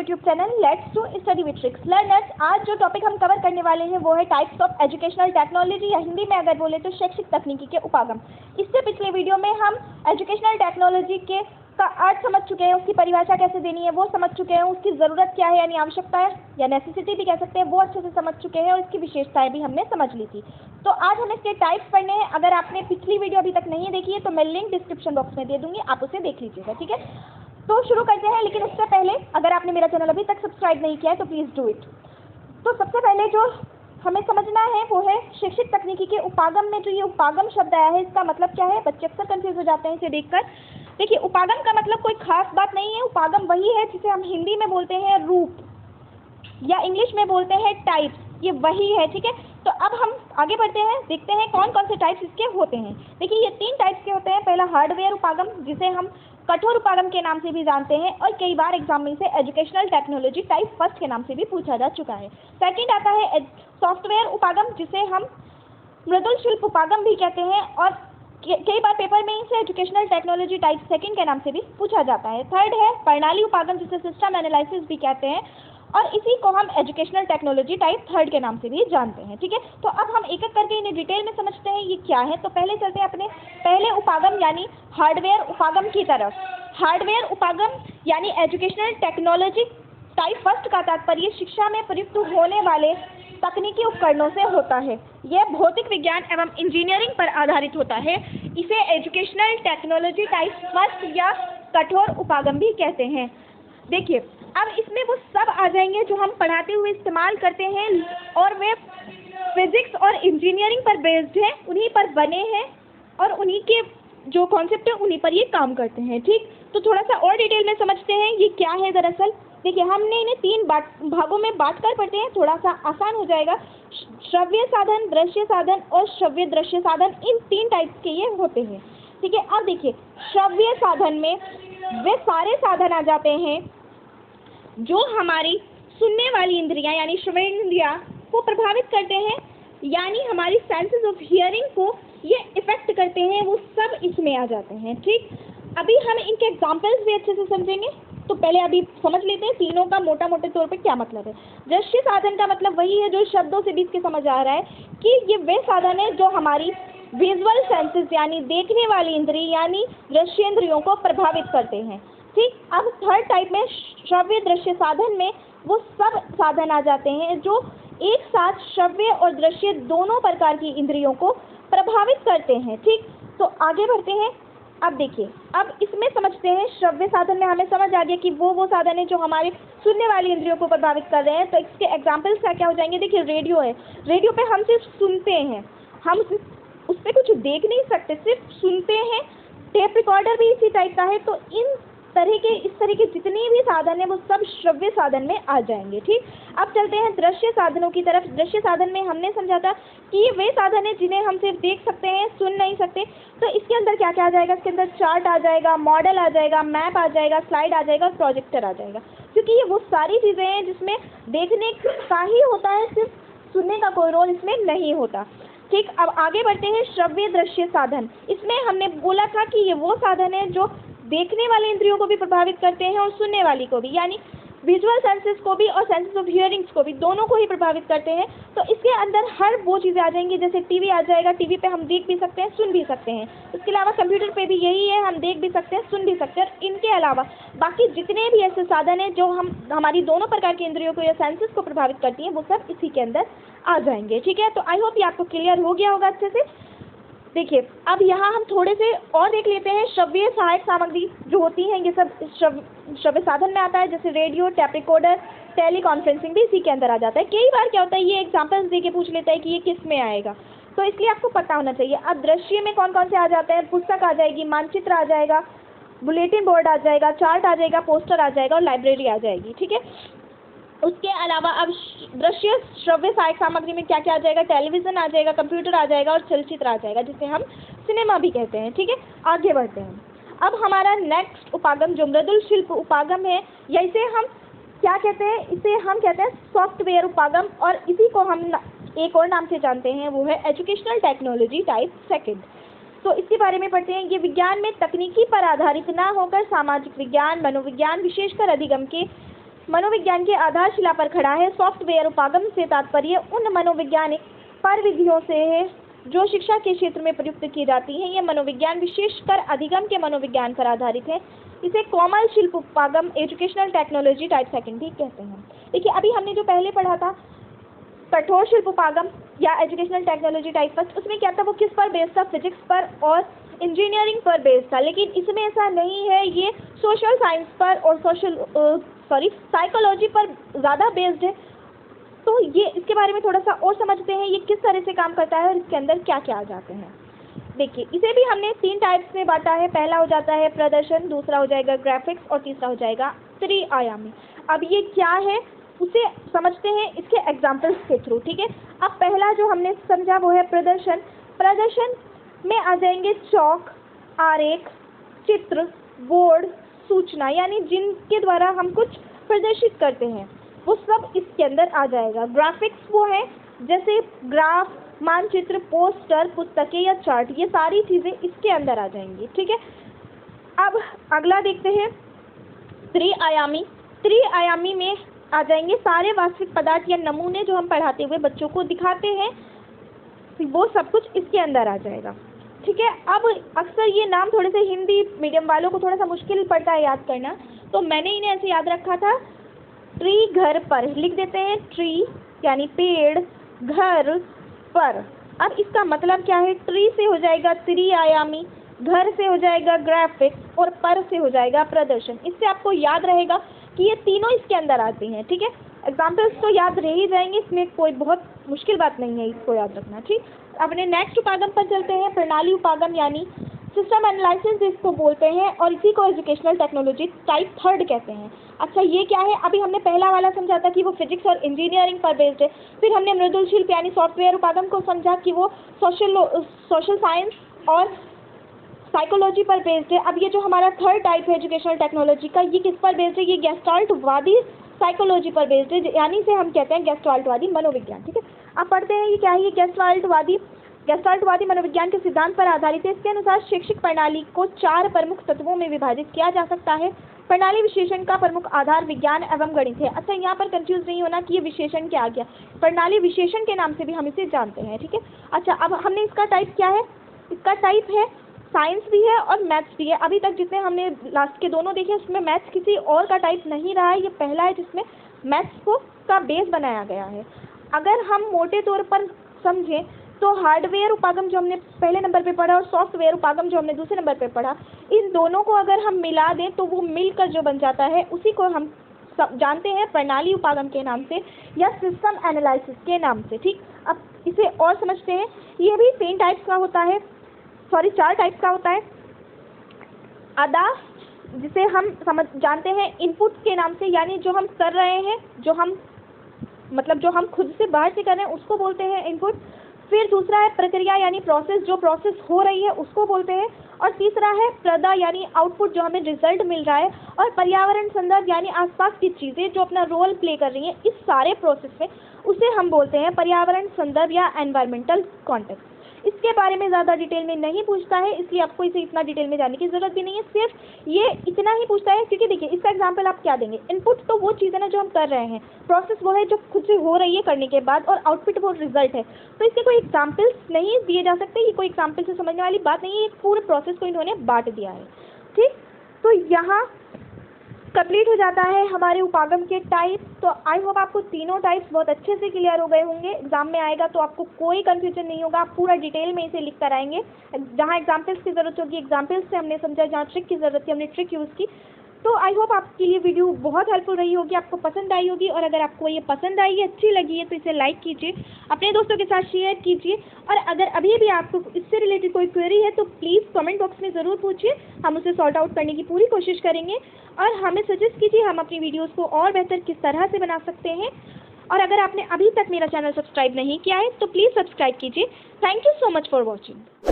YouTube channel let's do study with tricks learners. आज जो topic हम कवर करने वाले हैं वो है टाइप्स ऑफ एजुकेशनल टेक्नोलॉजी, या हिंदी में अगर बोले तो शैक्षिक तकनीकी के उपागम। इससे पिछले वीडियो में हम एजुकेशनल टेक्नोलॉजी के का अर्थ समझ चुके हैं, उसकी परिभाषा कैसे देनी है वो समझ चुके हैं, उसकी ज़रूरत क्या है यानी आवश्यकता है या नेसेसिटी भी कह सकते हैं, वो अच्छे से समझ चुके हैं और इसकी विशेषताएं भी हमने समझ ली थी। तो आज हम इसके टाइप्स पढ़ने हैं। अगर आपने पिछली वीडियो अभी तक नहीं देखी है तो मैं लिंक डिस्क्रिप्शन बॉक्स में दे दूंगी, आप उसे देख लीजिएगा, ठीक है। तो शुरू करते हैं, लेकिन उससे पहले अगर आपने मेरा चैनल अभी तक सब्सक्राइब नहीं किया है तो प्लीज़ डू इट। तो सबसे पहले जो हमें समझना है वो है शैक्षिक तकनीकी के उपागम में जो ये उपागम शब्द आया है इसका मतलब क्या है। बच्चे अक्सर कंफ्यूज हो जाते हैं इसे देखकर। देखिए, उपागम का मतलब कोई खास बात नहीं है। उपागम वही है जिसे हम हिंदी में बोलते हैं रूप या इंग्लिश में बोलते हैं टाइप्स, ये वही है, ठीक है। तो अब हम आगे बढ़ते हैं, देखते हैं कौन कौन से टाइप्स इसके होते हैं। देखिए, ये 3 टाइप्स के होते हैं। पहला हार्डवेयर उपागम, जिसे हम कठोर उपागम के नाम से भी जानते हैं और कई बार एग्जाम में से एजुकेशनल टेक्नोलॉजी टाइप फर्स्ट के नाम से भी पूछा जा चुका है। सेकंड आता है सॉफ्टवेयर उपागम, जिसे हम मृदुल शिल्प उपागम भी कहते हैं और कई बार पेपर में इसे एजुकेशनल टेक्नोलॉजी टाइप सेकंड के नाम से भी पूछा जाता है। थर्ड है प्रणाली उपागम, जिसे सिस्टम एनालिसिस भी कहते हैं और इसी को हम एजुकेशनल टेक्नोलॉजी टाइप थर्ड के नाम से भी जानते हैं, ठीक है। तो अब हम एक एक करके इन्हें डिटेल में समझते हैं ये क्या है। तो पहले चलते हैं अपने पहले उपागम यानी हार्डवेयर उपागम की तरफ। हार्डवेयर उपागम यानी एजुकेशनल टेक्नोलॉजी टाइप फर्स्ट का तात्पर्य शिक्षा में प्रयुक्त होने वाले तकनीकी उपकरणों से होता है। यह भौतिक विज्ञान एवं इंजीनियरिंग पर आधारित होता है। इसे एजुकेशनल टेक्नोलॉजी टाइप फर्स्ट या कठोर उपागम भी कहते हैं। देखिए, अब इसमें वो सब आ जाएंगे जो हम पढ़ाते हुए इस्तेमाल करते हैं और वे फिजिक्स और इंजीनियरिंग पर बेस्ड हैं, उन्हीं पर बने हैं और उन्हीं के जो कॉन्सेप्ट है उन्हीं पर ये काम करते हैं, ठीक। तो थोड़ा सा और डिटेल में समझते हैं ये क्या है दरअसल। देखिए, हमने इन्हें 3 भागों में बांटकर पढ़ते हैं, थोड़ा सा आसान हो जाएगा। श्रव्य साधन, दृश्य साधन और श्रव्य दृश्य साधन, इन 3 टाइप्स के ये होते हैं, ठीक है। अब देखिए, श्रव्य साधन में वे सारे साधन आ जाते हैं जो हमारी सुनने वाली इंद्रियां यानी श्रवणेंद्रियां को प्रभावित करते हैं, यानी हमारी सेंसेस ऑफ हियरिंग को ये इफेक्ट करते हैं, वो सब इसमें आ जाते हैं, ठीक। अभी हम इनके एग्जाम्पल्स भी अच्छे से समझेंगे। तो पहले अभी समझ लेते हैं तीनों का मोटा मोटे तौर पे क्या मतलब है। दृश्य साधन का मतलब वही है जो शब्दों से भी इसके समझ आ रहा है कि ये वे साधन है जो हमारी विजुअल सेंसेस यानी देखने वाली इंद्रिय यानी दृश्येंद्रियों को प्रभावित करते हैं, ठीक। अब थर्ड टाइप में श्रव्य दृश्य साधन में वो सब साधन आ जाते हैं जो एक साथ श्रव्य और दृश्य दोनों प्रकार की इंद्रियों को प्रभावित करते हैं, ठीक। तो आगे बढ़ते हैं। अब देखिए, अब इसमें समझते हैं श्रव्य साधन में हमें समझ आ गया कि वो साधन है जो हमारे सुनने वाली इंद्रियों को प्रभावित कर रहे हैं। तो इसके एग्जाम्पल्स क्या हो जाएंगे। देखिए, रेडियो है, रेडियो पे हम सिर्फ सुनते हैं, हम उस पर कुछ देख नहीं सकते, सिर्फ सुनते हैं। टेप रिकॉर्डर भी इसी टाइप का है। तो इस तरह के जितने भी साधन है वो सब श्रव्य साधन में आ जाएंगे, ठीक। अब चलते हैं दृश्य साधनों की तरफ। दृश्य साधन में हमने समझा था कि ये वे साधन है जिन्हें हम सिर्फ देख सकते हैं, सुन नहीं सकते। तो इसके अंदर क्या क्या आ जाएगा, इसके अंदर चार्ट आ जाएगा, मॉडल आ जाएगा, मैप आ जाएगा, स्लाइड आ जाएगा और प्रोजेक्टर आ जाएगा, क्योंकि ये वो सारी चीज़ें हैं जिसमें देखने का ही होता है, सिर्फ सुनने का कोई रोल इसमें नहीं होता, ठीक। अब आगे बढ़ते हैं श्रव्य दृश्य साधन। इसमें हमने बोला था कि ये वो साधन है जो देखने वाले इंद्रियों को भी प्रभावित करते हैं और सुनने वाली को भी, यानी विजुअल सेंसेस को भी और सेंसेस ऑफ हियरिंग्स को भी, दोनों को ही प्रभावित करते हैं। तो इसके अंदर हर वो चीज़ें आ जाएंगी, जैसे टीवी आ जाएगा, टीवी पे हम देख भी सकते हैं, सुन भी सकते हैं। इसके अलावा कंप्यूटर पे भी यही है, हम देख भी सकते हैं, सुन भी सकते हैं। इनके अलावा बाकी जितने भी ऐसे साधन हैं जो हमारी दोनों प्रकार की इंद्रियों को या सेंसेस को प्रभावित करती हैं वो सब इसी के अंदर आ जाएंगे, ठीक है। तो आई होप ये आपको क्लियर हो गया होगा अच्छे से। देखिए, अब यहाँ हम थोड़े से और देख लेते हैं। श्रव्य सहायक सामग्री जो होती हैं ये सब श्रव्य साधन में आता है, जैसे radio, tape recorder, teleconferencing भी इसी के अंदर आ जाता है। कई बार क्या होता है, ये एग्जाम्पल्स दे के पूछ लेता है कि ये किस में आएगा, तो इसलिए आपको पता होना चाहिए। अब दृश्य में कौन कौन से आ जाते हैं, पुस्तक आ जाएगी, मानचित्र आ जाएगा, बुलेटिन बोर्ड आ जाएगा, चार्ट आ जाएगा, पोस्टर आ जाएगा और लाइब्रेरी आ जाएगी, ठीक है। उसके अलावा अब दृश्य श्रव्य सहायक सामग्री में क्या क्या आ जाएगा, टेलीविज़न आ जाएगा, कंप्यूटर आ जाएगा और चलचित्र आ जाएगा, जिसे हम सिनेमा भी कहते हैं, ठीक है। आगे बढ़ते हैं। अब हमारा नेक्स्ट उपागम जो मृदुल शिल्प उपागम है, या इसे हम क्या कहते हैं, इसे हम कहते हैं सॉफ्टवेयर उपागम और इसी को हम एक और नाम से जानते हैं, वो है एजुकेशनल टेक्नोलॉजी टाइप सेकेंड। तो इसके बारे में पढ़ते हैं। ये विज्ञान में तकनीकी पर आधारित ना होकर सामाजिक विज्ञान, मनोविज्ञान, विशेषकर अधिगम के मनोविज्ञान की आधारशिला पर खड़ा है। सॉफ्टवेयर उपागम से तात्पर्य उन मनोवैज्ञानिक परिविधियों से है जो शिक्षा के क्षेत्र में प्रयुक्त की जाती हैं। ये मनोविज्ञान विशेषकर अधिगम के मनोविज्ञान पर आधारित है। इसे कोमल शिल्प उपागम एजुकेशनल टेक्नोलॉजी टाइप सेकेंड ठीक कहते हैं। देखिए अभी हमने जो पहले पढ़ा था कठोर शिल्प उपागम या एजुकेशनल टेक्नोलॉजी टाइप फर्स्ट, उसमें क्या था, वो किस पर बेस्ड था, फिजिक्स पर और इंजीनियरिंग पर बेस्ड था। लेकिन इसमें ऐसा नहीं है, ये सोशल साइंस पर और साइकोलॉजी पर ज़्यादा बेस्ड है। तो ये इसके बारे में थोड़ा सा और समझते हैं, ये किस तरह से काम करता है और इसके अंदर क्या क्या आ जाते हैं। देखिए इसे भी हमने 3 टाइप्स में बांटा है। पहला हो जाता है प्रदर्शन, दूसरा हो जाएगा ग्राफिक्स और तीसरा हो जाएगा त्रिआयामी। अब ये क्या है उसे समझते हैं इसके एग्जाम्पल्स के थ्रू, ठीक है। अब पहला जो हमने समझा वो है प्रदर्शन। प्रदर्शन में आ जाएंगे चौक, आरेख, चित्र, बोर्ड, सूचना, यानी जिनके द्वारा हम कुछ प्रदर्शित करते हैं वो सब इसके अंदर आ जाएगा। ग्राफिक्स वो है जैसे ग्राफ, मानचित्र, पोस्टर, पुस्तकें या चार्ट, ये सारी चीज़ें इसके अंदर आ जाएंगी, ठीक है। अब अगला देखते हैं त्रिआयामी। त्रिआयामी में आ जाएंगे सारे वास्तविक पदार्थ या नमूने जो हम पढ़ाते हुए बच्चों को दिखाते हैं, वो सब कुछ इसके अंदर आ जाएगा, ठीक है। अब अक्सर ये नाम थोड़े से हिंदी मीडियम वालों को थोड़ा सा मुश्किल पड़ता है याद करना, तो मैंने इन्हें ऐसे याद रखा था, ट्री घर पर लिख देते हैं, ट्री यानी पेड़, घर पर। अब इसका मतलब क्या है, ट्री से हो जाएगा त्रिआयामी, घर से हो जाएगा ग्राफिक्स और पर से हो जाएगा प्रदर्शन। इससे आपको याद रहेगा कि ये तीनों इसके अंदर आते हैं, ठीक है। एग्जाम्पल्स तो याद रह ही जाएंगे, इसमें कोई बहुत मुश्किल बात नहीं है इसको याद रखना, ठीक। अपने नेक्स्ट उपागम पर चलते हैं, प्रणाली उपागम यानी सिस्टम एनालिसिस जिसको बोलते हैं और इसी को एजुकेशनल टेक्नोलॉजी टाइप थर्ड कहते हैं। अच्छा ये क्या है, अभी हमने पहला वाला समझा था कि वो फिजिक्स और इंजीनियरिंग पर बेस्ड है। फिर हमने मृदुल शिल्प यानी सॉफ्टवेयर उपागम को समझा कि वो सोशल साइंस और साइकोलॉजी पर बेस्ड है। अब ये जो हमारा थर्ड टाइप है एजुकेशनल टेक्नोलॉजी का, ये किस पर बेस्ड है, ये गेस्टाल्टवादी साइकोलॉजी पर बेस्ड है, यानी इसे हम कहते हैं गेस्टाल्टवादी मनोविज्ञान, ठीक है। अब पढ़ते हैं ये क्या है, ये गेस्टाल्टवादी मनोविज्ञान के सिद्धांत पर आधारित है। इसके अनुसार शैक्षिक प्रणाली को 4 प्रमुख तत्वों में विभाजित किया जा सकता है। प्रणाली विशेषण का प्रमुख आधार विज्ञान एवं गणित है। अच्छा यहाँ पर कंफ्यूज नहीं होना कि ये विशेषण क्या आ गया, प्रणाली विशेषण के नाम से भी हम इसे जानते हैं, ठीक है। अच्छा अब हमने इसका टाइप क्या है, इसका टाइप है साइंस भी है और मैथ्स भी है। अभी तक जितने हमने लास्ट के दोनों देखे उसमें मैथ्स किसी और का टाइप नहीं रहा है, ये पहला है जिसमें मैथ्स को का बेस बनाया गया है। अगर हम मोटे तौर पर समझें तो हार्डवेयर उपागम जो हमने पहले नंबर पे पढ़ा और सॉफ्टवेयर उपागम जो हमने दूसरे नंबर पे पढ़ा, इन दोनों को अगर हम मिला दें तो वो मिलकर जो बन जाता है उसी को हम जानते हैं प्रणाली उपागम के नाम से या सिस्टम एनालिसिस के नाम से, ठीक। अब इसे और समझते हैं, ये भी 3 टाइप्स का होता है, 4 टाइप्स का होता है। अदा जिसे हम जानते हैं इनपुट के नाम से, यानी जो हम कर रहे हैं, जो हम खुद से बाहर से कर रहे हैं उसको बोलते हैं इनपुट। फिर दूसरा है प्रक्रिया यानी प्रोसेस, जो प्रोसेस हो रही है उसको बोलते हैं। और तीसरा है प्रदा यानी आउटपुट, जो हमें रिजल्ट मिल रहा है। और पर्यावरण संदर्भ यानी आसपास की चीज़ें जो अपना रोल प्ले कर रही हैं इस सारे प्रोसेस में, उसे हम बोलते हैं पर्यावरण संदर्भ या एनवायरमेंटल कॉन्टेक्स्ट। इसके बारे में ज़्यादा डिटेल में नहीं पूछता है, इसलिए आपको इसे इतना डिटेल में जानने की ज़रूरत भी नहीं है, सिर्फ ये इतना ही पूछता है क्योंकि देखिए इसका एग्जांपल आप क्या देंगे, इनपुट तो वो चीज़ है ना जो हम कर रहे हैं, प्रोसेस वो है जो खुद से हो रही है करने के बाद, और आउटपुट वो रिजल्ट है। तो इसके कोई एग्जाम्पल्स नहीं दिए जा सकते, ये कोई एग्जाम्पल से समझने वाली बात नहीं है, एक पूरे प्रोसेस को इन्होंने बांट दिया है, ठीक। तो यहाँ कंप्लीट हो जाता है हमारे उपागम के टाइप। तो आई होप आपको तीनों टाइप्स बहुत अच्छे से क्लियर हो गए होंगे। एग्जाम में आएगा तो आपको कोई कंफ्यूजन नहीं होगा, आप पूरा डिटेल में इसे लिख कर आएंगे। जहाँ एग्जाम्पल्स की ज़रूरत होगी एग्जाम्पल्स से हमने समझा, जहाँ ट्रिक की ज़रूरत थी हमने ट्रिक यूज़ की। तो आई होप आपके लिए वीडियो बहुत हेल्पफुल रही होगी, आपको पसंद आई होगी। और अगर आपको ये पसंद आई है, अच्छी लगी है, तो इसे लाइक कीजिए, अपने दोस्तों के साथ शेयर कीजिए। और अगर अभी भी आपको इससे रिलेटेड कोई क्वेरी है तो प्लीज़ कमेंट बॉक्स में ज़रूर पूछिए, हम उसे सॉर्ट आउट करने की पूरी कोशिश करेंगे। और हमें सजेस्ट कीजिए हम अपनी वीडियोज़ को और बेहतर किस तरह से बना सकते हैं। और अगर आपने अभी तक मेरा चैनल सब्सक्राइब नहीं किया है तो प्लीज़ सब्सक्राइब कीजिए। Thank you so much for watching.